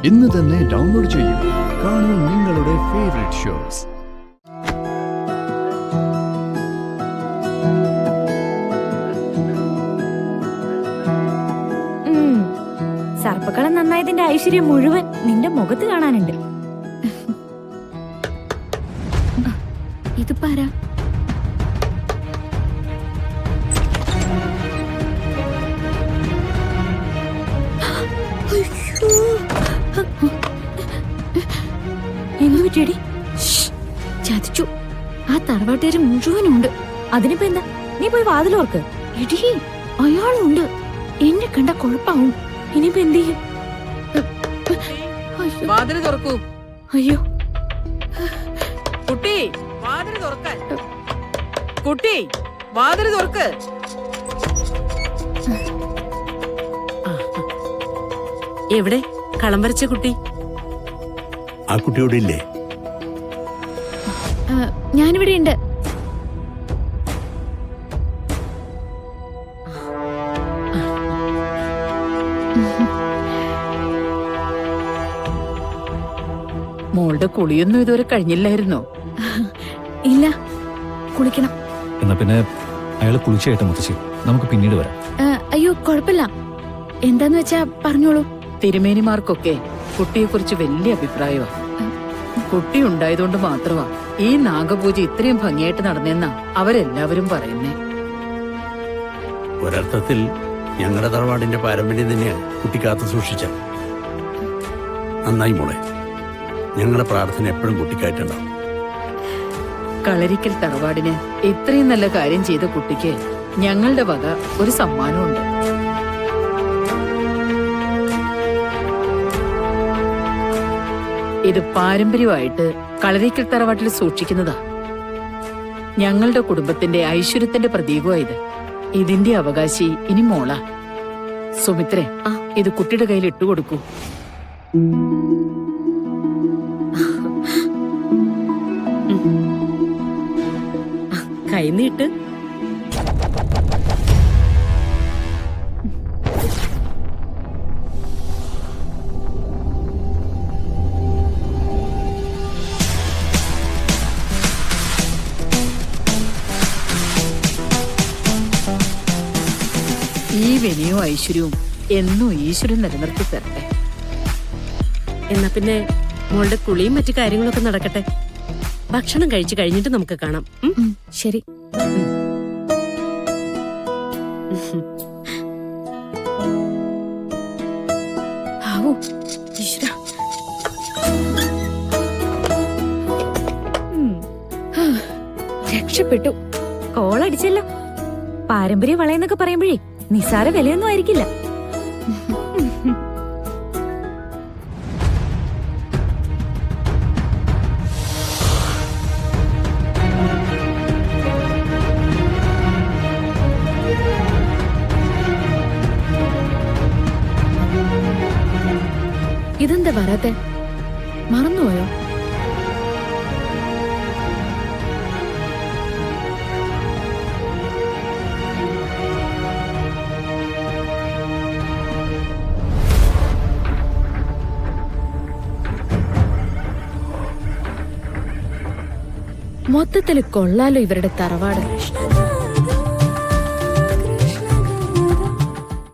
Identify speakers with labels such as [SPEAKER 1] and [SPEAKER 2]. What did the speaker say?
[SPEAKER 1] ഇന്ന് തന്നെ ഡൗൺലോഡ് ചെയ്യൂ. കാണൂ നിങ്ങളുടെ ഫേവറേറ്റ് ഷോസ്.
[SPEAKER 2] സർപ്പക്കളം നന്നായതിന്റെ ഐശ്വര്യം മുഴുവൻ നിന്റെ മുഖത്ത് കാണാനുണ്ട്. ഇത് പാരാ? എന്തു പറ്റിയടി? ചതിച്ചു. ആ തറവാട്ടുകാര് മുഴുവനുണ്ട്. അതിനിപ്പോ എന്താ? നീ പോയി വാതിലോർക്ക്. എടി, അയാളുണ്ട്. എന്നെ കണ്ട കുഴപ്പാവും. ഇനിയിപ്പോ എന്ത് ചെയ്യും?
[SPEAKER 3] വാതില് തുറക്കൂ.
[SPEAKER 2] അയ്യോ
[SPEAKER 3] കുട്ടി, വാതില് തുറക്കാൻ. കുട്ടി, വാതില് തുറക്ക്. എവിടെ കളം വരച്ച കുട്ടി?
[SPEAKER 4] ആ കുട്ടിയോട് ഇല്ലേ?
[SPEAKER 2] ഞാനിവിടെ ഉണ്ട്.
[SPEAKER 3] മോളുടെ കുളിയൊന്നും ഇതുവരെ കഴിഞ്ഞില്ലായിരുന്നോ?
[SPEAKER 2] ഇല്ല, കുളിക്കണം.
[SPEAKER 5] എന്നാ പിന്നെ അയാള് കുളിച്ചായിട്ട് മുത്തശ്ശി, നമുക്ക് പിന്നീട് വരാം.
[SPEAKER 2] അയ്യോ കുഴപ്പമില്ല. എന്താന്ന് വെച്ചാ പറഞ്ഞോളൂ.
[SPEAKER 3] തിരുമേനിമാർക്കൊക്കെ കുട്ടിയെ കുറിച്ച് വലിയ അഭിപ്രായമാണ്. കുട്ടി ഉണ്ടായതുകൊണ്ട് മാത്രമാ ഈ നാഗപൂജ ഇത്രയും ഭംഗിയായിട്ട് നടന്നെന്നാ അവരെല്ലാവരും പറയുന്നേ.
[SPEAKER 4] ഒരർത്ഥത്തിൽ ഞങ്ങളുടെ തറവാടിന്റെ പാരമ്പര്യം തന്നെയാണ് കുട്ടി കാത്തു സൂക്ഷിച്ച. നന്നായി മോളെ, ഞങ്ങളുടെ പ്രാർത്ഥന എപ്പോഴും കുട്ടിക്കായിട്ടുണ്ടാവും.
[SPEAKER 3] കളരിക്കൽ തറവാടിന് ഇത്രയും നല്ല കാര്യം ചെയ്ത കുട്ടിക്ക് ഞങ്ങളുടെ വക ഒരു സമ്മാനമുണ്ട്. ഇത് പാരമ്പര്യമായിട്ട് കളരിക്കൽ തറവാട്ടിൽ സൂക്ഷിക്കുന്നതാ. ഞങ്ങളുടെ കുടുംബത്തിന്റെ ഐശ്വര്യത്തിന്റെ പ്രതീകമായത്. ഇതിന്റെ അവകാശി ഇനി മോളാ. സുമിത്രേ, ഇത് കുട്ടിയുടെ കയ്യിൽ ഇട്ടുകൊടുക്കൂ. കൈനീട്ട്. ഈ വിനയവും ഐശ്വര്യവും എന്നും ഈശ്വരൻ നിലനിർത്തി തരട്ടെ.
[SPEAKER 6] എന്നാ പിന്നെ മോളുടെ കുളിയും മറ്റു കാര്യങ്ങളൊക്കെ നടക്കട്ടെ. ഭക്ഷണം കഴിച്ചു കഴിഞ്ഞിട്ട് നമുക്ക് കാണാം.
[SPEAKER 2] ശരി. രക്ഷപ്പെട്ടു. കോളടിച്ചല്ലോ. പാരമ്പര്യ വളയെന്നൊക്കെ പറയുമ്പോഴേ നിസാര വിലയൊന്നും ആയിരിക്കില്ല. ഇതെന്താ വരാത്തെ? മറന്നുപോയോ? മൊത്തത്തില് കൊള്ളാലോ ഇവരുടെ തറവാട്.